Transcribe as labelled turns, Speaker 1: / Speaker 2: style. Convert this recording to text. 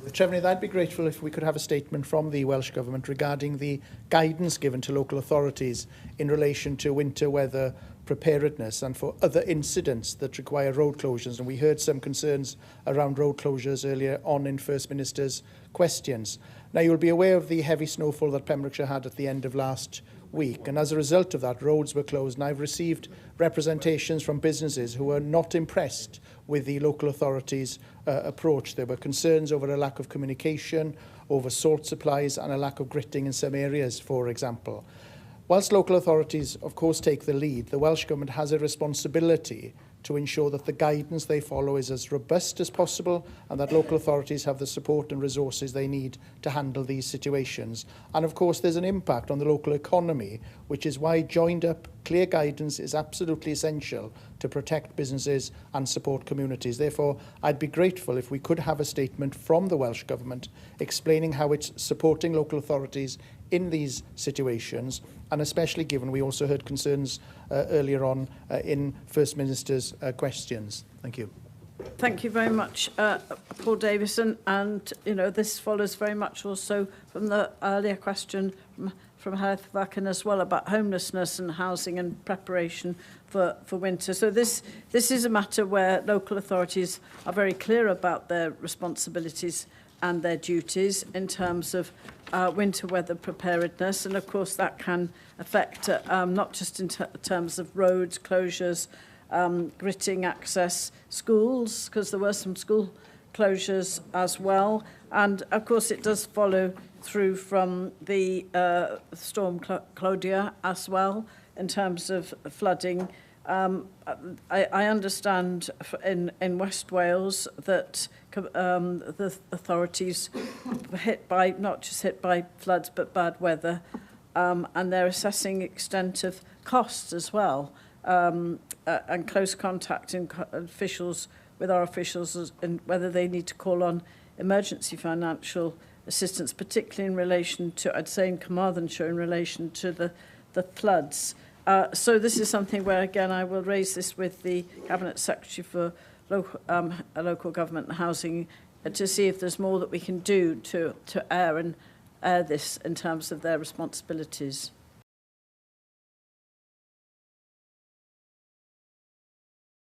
Speaker 1: Trefnydd, I'd be grateful if we could have a statement from the Welsh Government regarding the guidance given to local authorities in relation to winter weather preparedness and for other incidents that require road closures. And we heard some concerns around road closures earlier on in First Minister's questions. Now, you'll be aware of the heavy snowfall that Pembrokeshire had at the end of last week, and as a result of that, roads were closed, and I've received representations from businesses who were not impressed with the local authorities' approach. There were concerns over a lack of communication, over salt supplies, and a lack of gritting in some areas, for example. Whilst local authorities, of course, take the lead, the Welsh Government has a responsibility to ensure that the guidance they follow is as robust as possible and that local authorities have the support and resources they need to handle these situations. And of course, there's an impact on the local economy, which is why joined up, clear guidance is absolutely essential to protect businesses and support communities. Therefore, I'd be grateful if we could have a statement from the Welsh Government explaining how it's supporting local authorities in these situations, and especially given we also heard concerns earlier on in First Minister's questions. Thank you.
Speaker 2: Thank you very much, Paul Davison. And, you know, this follows very much also from the earlier question from Hearth Vacan as well about homelessness and housing and preparation for winter. So this is a matter where local authorities are very clear about their responsibilities and their duties in terms of winter weather preparedness. And of course that can affect not just in terms of roads closures, gritting access, schools, because there were some school closures as well. And of course it does follow through from the storm Claudia as well in terms of flooding. I understand in West Wales that the authorities were hit by, not just hit by floods, but bad weather, and they're assessing extent of costs as well, and close contact in officials with our officials and whether they need to call on emergency financial assistance, particularly in relation to, I'd say in Carmarthenshire, in relation to the floods. So this is something where, again, I will raise this with the Cabinet Secretary for Local Government and Housing to see if there's more that we can do to air this in terms of their responsibilities.